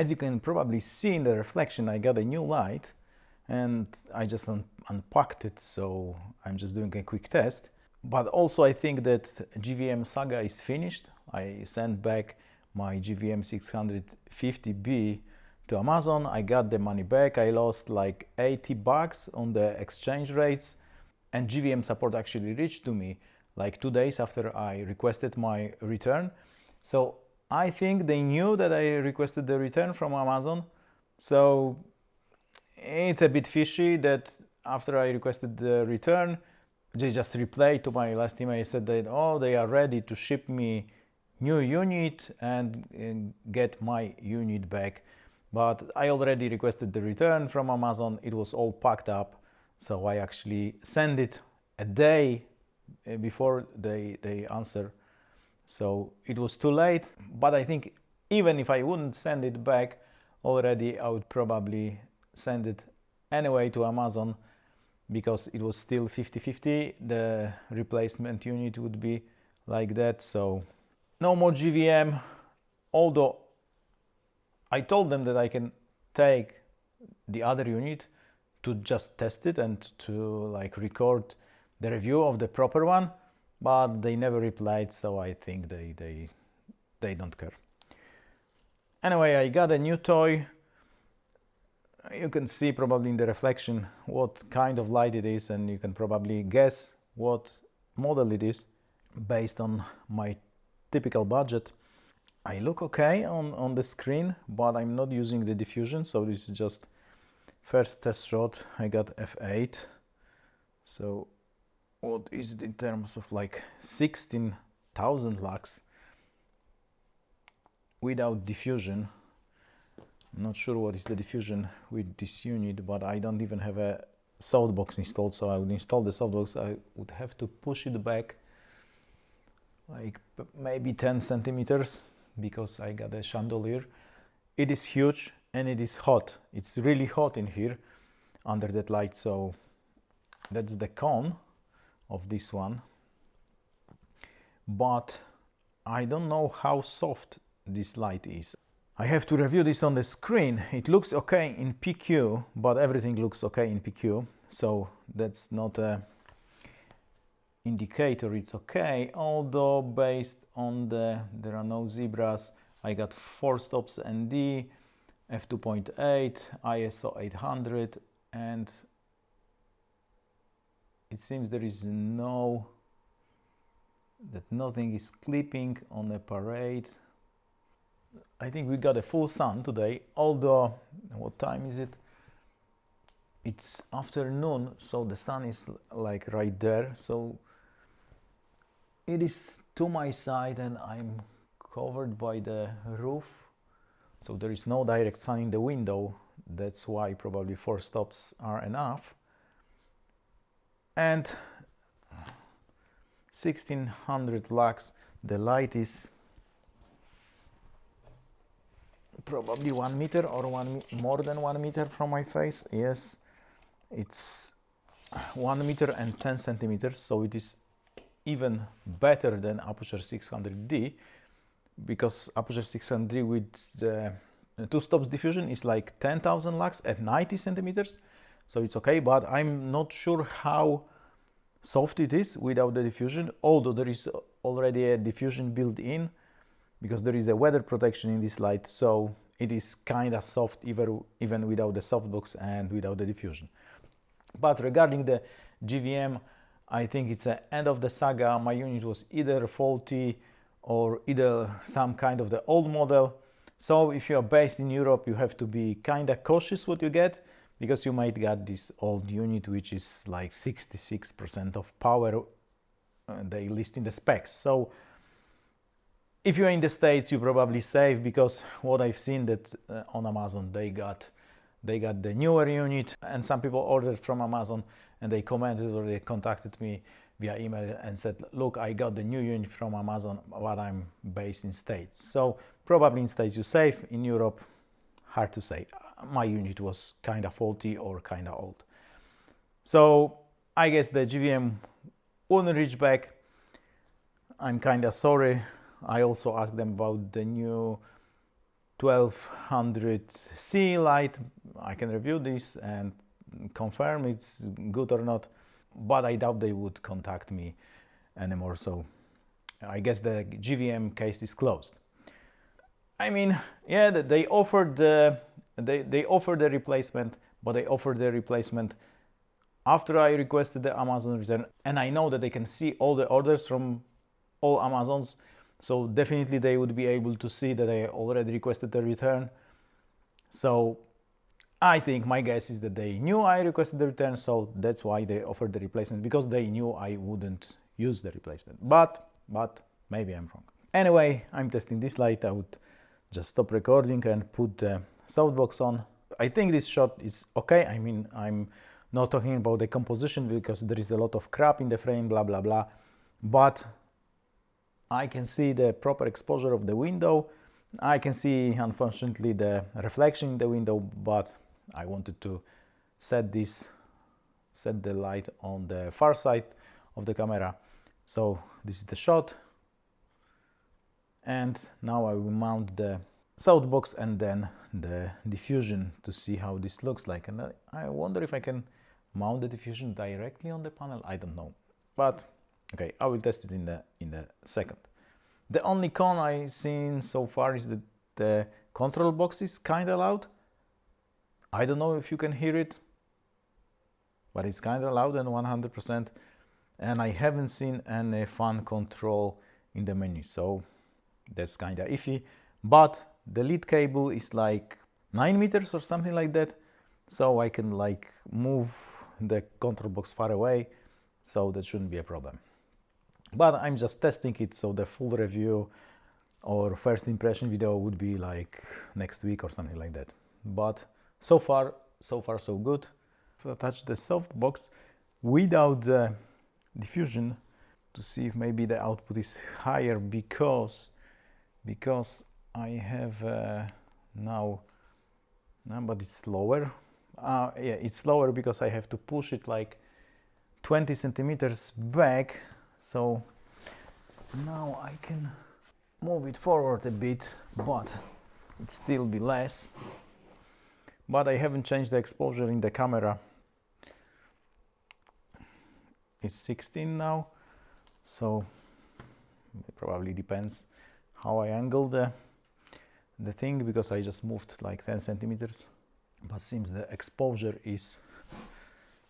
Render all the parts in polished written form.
As you can probably see in the reflection, I got a new light and I just unpacked it, so I'm just doing a quick test. But also I think that GVM saga is finished. I sent back my GVM 650B to Amazon. I got the money back. I lost like $80 on the exchange rates, and GVM support actually reached to me like 2 days after I requested my return. So I think they knew that I requested the return from Amazon. So it's a bit fishy that after I requested the return, they just replied to my last email. I said that, oh, they are ready to ship me new unit and get my unit back. But I already requested the return from Amazon. It was all packed up. So I actually sent it a day before they answer. So it was too late. But I think even if I wouldn't send it back already, I would probably send it anyway to Amazon, because it was still 50-50. The replacement unit would be like that. So no more GVM, although I told them that I can take the other unit to just test it and to like record the review of the proper one, but they never replied, so I think they don't care. Anyway, I got a new toy. You can see probably in the reflection what kind of light it is, and you can probably guess what model it is based on my typical budget. I look okay on the screen, but I'm not using the diffusion, so this is just first test shot. I got f8. So what is it in terms of like 16,000 lux without diffusion? I'm not sure what is the diffusion with this unit, but I don't even have a softbox installed, so I would install the softbox. I would have to push it back like maybe 10 centimeters because I got a chandelier. It is huge and it is hot. It's really hot in here under that light, so that's the con of this one. But I don't know how soft this light is. I have to review this on the screen. It looks okay in PQ, but everything looks okay in PQ, so that's not a indicator it's okay. Although based on there are no zebras, I got 4 stops ND, f2.8, ISO 800, and it seems there is nothing is clipping on a parade. I think we got a full sun today, although what time is it? It's afternoon, so the sun is like right there, so it is to my side and I'm covered by the roof, so there is no direct sun in the window. That's why probably 4 stops are enough. And 1600 lux, the light is probably 1 meter or more than 1 meter from my face. Yes, it's 1 meter and 10 centimeters, so it is even better than Aputure 600D, because Aputure 600D with the 2 stops diffusion is like 10,000 lux at 90 centimeters, so it's okay. But I'm not sure how soft it is without the diffusion, although there is already a diffusion built in, because there is a weather protection in this light, so it is kind of soft even without the softbox and without the diffusion. But regarding the GVM, I think it's the end of the saga. My unit was either faulty or either some kind of the old model. So if you are based in Europe, you have to be kind of cautious what you get, because you might get this old unit which is like 66% of power they list in the specs. So if you're in the States, you probably save, because what I've seen that on Amazon they got the newer unit, and some people ordered from Amazon and they commented or they contacted me via email and said, look, I got the new unit from Amazon, but I'm based in States. So probably in States you save, in Europe hard to say. My unit was kind of faulty or kind of old. So I guess the GVM wouldn't reach back. I'm kind of sorry. I also asked them about the new 1200C light. I can review this and confirm it's good or not, but I doubt they would contact me anymore, so I guess the GVM case is closed. I mean, yeah, they offered the replacement, but they offered the replacement after I requested the Amazon return, and I know that they can see all the orders from all Amazons, so definitely they would be able to see that I already requested the return. So I think my guess is that they knew I requested the return, so that's why they offered the replacement, because they knew I wouldn't use the replacement. But maybe I'm wrong. Anyway, I'm testing this light. I would just stop recording and put the softbox on. I think this shot is okay. I mean, I'm not talking about the composition because there is a lot of crap in the frame, blah blah blah, but I can see the proper exposure of the window. I can see, unfortunately, the reflection in the window, but I wanted to set the light on the far side of the camera. So this is the shot, and now I will mount the softbox and then the diffusion to see how this looks like. And I wonder if I can mount the diffusion directly on the panel. I don't know, but okay, I will test it in the second. The only con I've seen so far is that the control box is kind of loud. I don't know if you can hear it, but it's kind of loud and 100%. And I haven't seen any fan control in the menu, so that's kind of iffy. But the lead cable is like 9 meters or something like that, so I can like move the control box far away, so that shouldn't be a problem. But I'm just testing it, so the full review or first impression video would be like next week or something like that. But so far so good. I'll attach the softbox without the diffusion to see if maybe the output is higher, because I have now, but it's lower. Yeah, it's lower because I have to push it like 20 centimeters back. So now I can move it forward a bit, but it still be less. But I haven't changed the exposure in the camera. It's 16 now, so it probably depends how I angle the thing, because I just moved like 10 centimeters. But seems the exposure is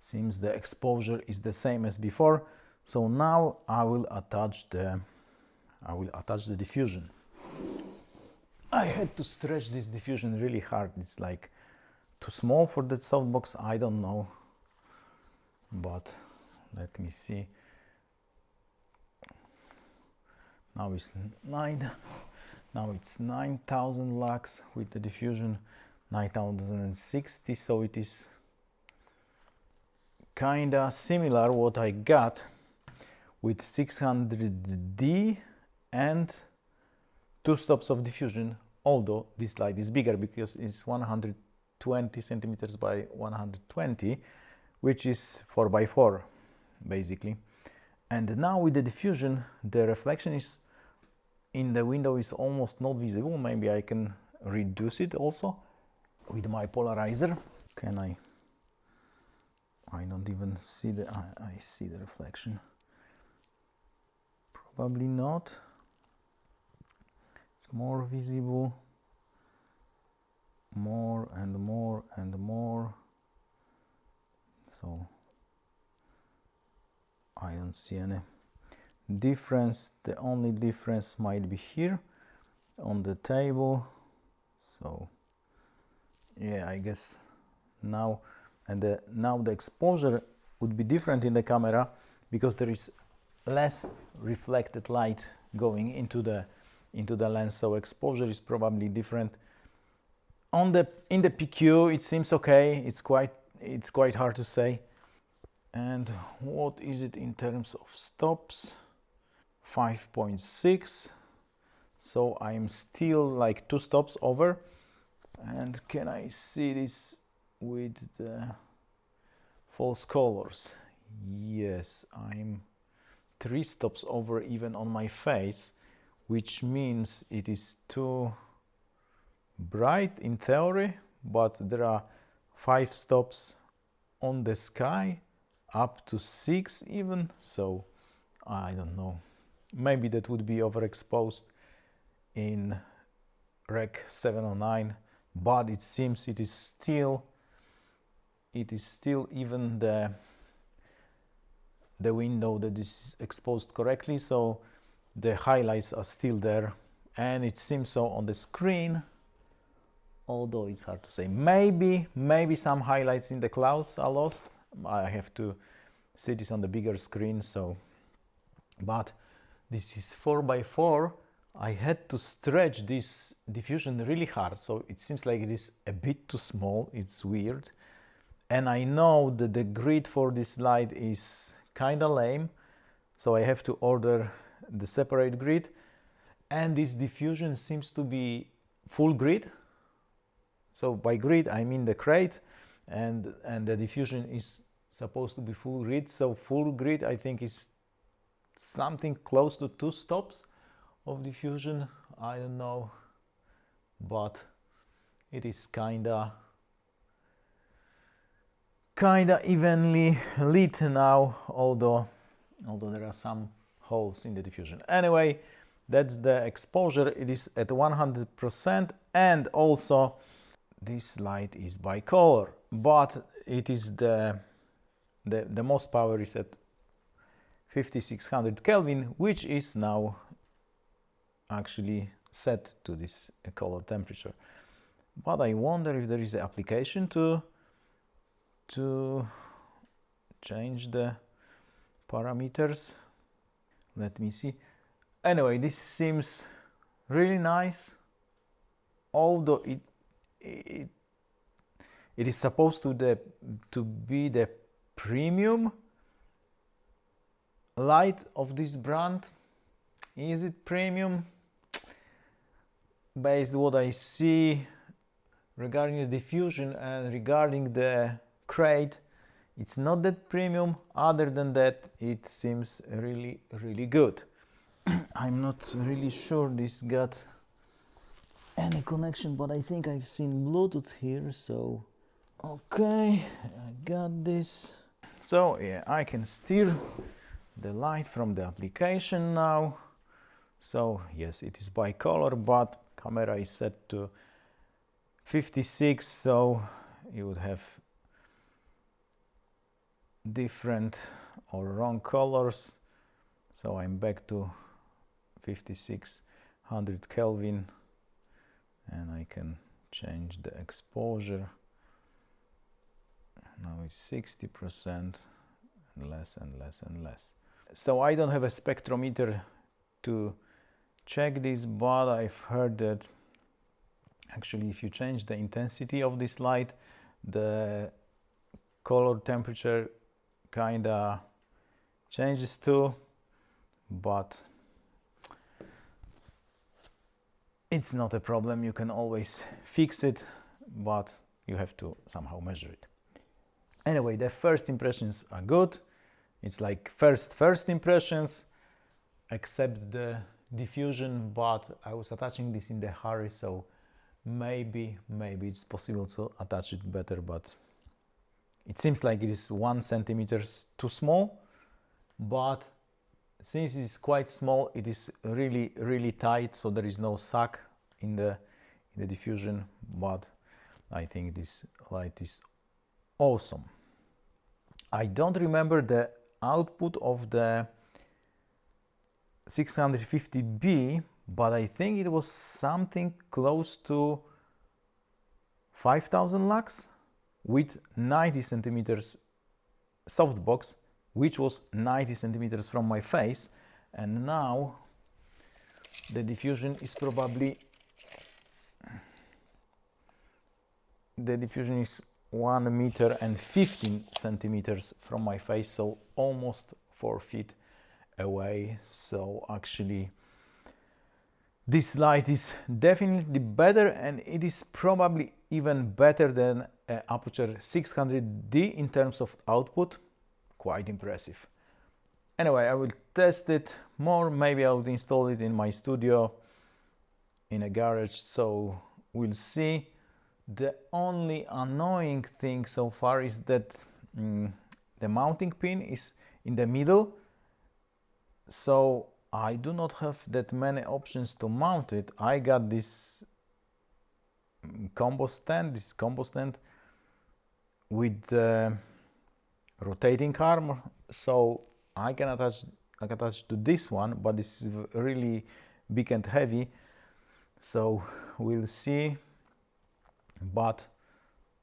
the same as before. So now I will attach the diffusion. I had to stretch this diffusion really hard. It's like too small for that softbox. I don't know, but let me see. Now it's 9,000 lux with the diffusion, 9,060. So it is kinda similar what I got with 600D and 2 stops of diffusion, although this light is bigger because it's 120 centimeters by 120, which is 4x4 basically. And now with the diffusion, the reflection is in the window is almost not visible. Maybe I can reduce it also with my polarizer. Can I don't even see I see the reflection. Probably not. It's more visible. More and more and more. So I don't see any difference. The only difference might be here on the table. So yeah, I guess now now the exposure would be different in the camera because there is less reflected light going into the lens, so exposure is probably different. In the PQ it seems okay. It's quite hard to say. And what is it in terms of stops? 5.6. So I'm still like 2 stops over. And can I see this with the false colors? Yes, I'm 3 stops over even on my face, which means it is too bright in theory, but there are 5 stops on the sky, up to 6 even, so I don't know. Maybe that would be overexposed in Rec 709, but it seems it is still even the window that is exposed correctly, so the highlights are still there, and it seems so on the screen, although it's hard to say. Maybe some highlights in the clouds are lost. I have to see this on the bigger screen, so, but this is 4x4. I had to stretch this diffusion really hard, so it seems like it is a bit too small. It's weird, and I know that the grid for this light is kinda lame, so I have to order the separate grid, and this diffusion seems to be full grid. So by grid I mean the crate, and the diffusion is supposed to be full grid. So full grid I think is something close to 2 stops of diffusion. I don't know, but it is kinda evenly lit now, although there are some holes in the diffusion. Anyway, that's the exposure. It is at 100%, and also this light is bicolor, but it is the most power is at 5600 Kelvin, which is now actually set to this color temperature. But I wonder if there is an application to change the parameters. Let me see. Anyway, this seems really nice, although it is supposed to be the premium light of this brand. Is it premium? Based on what I see regarding the diffusion and regarding the crate, it's not that premium. Other than that, it seems really good. I'm not really sure this got any connection, but I think I've seen Bluetooth here, so okay, I got this. So yeah, I can steer the light from the application now. So yes, it is bicolor, but camera is set to 56, so you would have different or wrong colors. So I'm back to 5600 Kelvin, and I can change the exposure. Now it's 60%, and less and less and less. So I don't have a spectrometer to check this, but I've heard that actually if you change the intensity of this light, the color temperature kinda changes too, but it's not a problem. You can always fix it, but you have to somehow measure it. Anyway, the first impressions are good. It's like first impressions, except the diffusion, but I was attaching this in the hurry, so maybe it's possible to attach it better, but it seems like it is 1 centimeter too small. But since it is quite small, it is really tight, so there is no sag in the diffusion. But I think this light is awesome. I don't remember the output of the 650B, but I think it was something close to 5000 lux with 90 centimeters softbox, which was 90 centimeters from my face, and now the diffusion is probably 1 meter and 15 centimeters from my face, so almost 4 feet away. So actually this light is definitely better, and it is probably even better than Aputure 600D in terms of output. Quite impressive. Anyway, I will test it more. Maybe I will install it in my studio in a garage, so we'll see. The only annoying thing so far is that the mounting pin is in the middle, so I do not have that many options to mount it. I got this combo stand with rotating arm, so I can attach to this one, but this is really big and heavy, so we'll see. But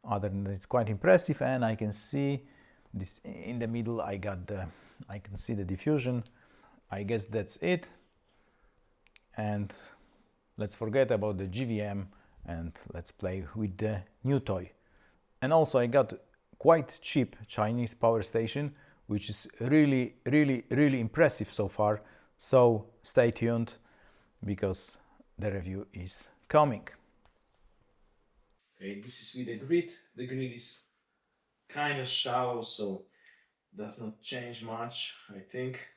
other than that, it's quite impressive, and I can see this in the middle. I can see the diffusion. I guess that's it, and let's forget about the GVM and let's play with the new toy. And also I got quite cheap Chinese power station, which is really impressive so far. So stay tuned because the review is coming. Okay, this is with the grid. The grid is kind of shallow, so does not change much, I think.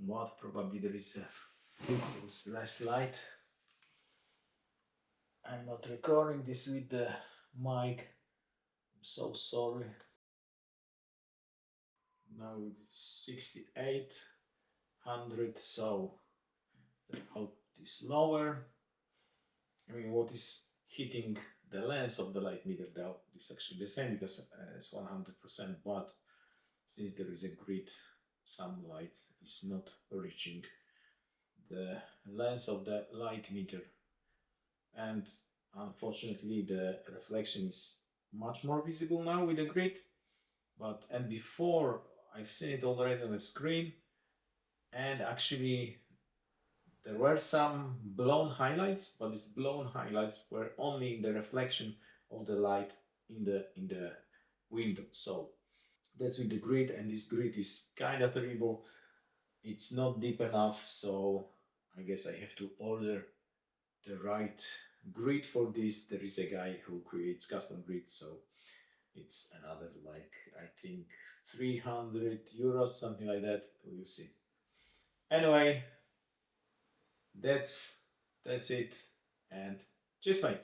But probably there is less light. I'm not recording this with the mic. I'm so sorry. Now it's 6800, so the output is lower. I mean, what is hitting the lens of the light meter, the output is actually the same because it's 100%, but since there is a grid, some light is not reaching the lens of the light meter, and unfortunately the reflection is much more visible now with the grid. And before, I've seen it already on the screen, and actually there were some blown highlights, but these blown highlights were only in the reflection of the light in the window. So that's with the grid, and this grid is kind of terrible. It's not deep enough, so I guess I have to order the right grid for this. There is a guy who creates custom grids, so it's another, like, I think 300 euros, something like that. We'll see. Anyway, that's it, and cheers, mate.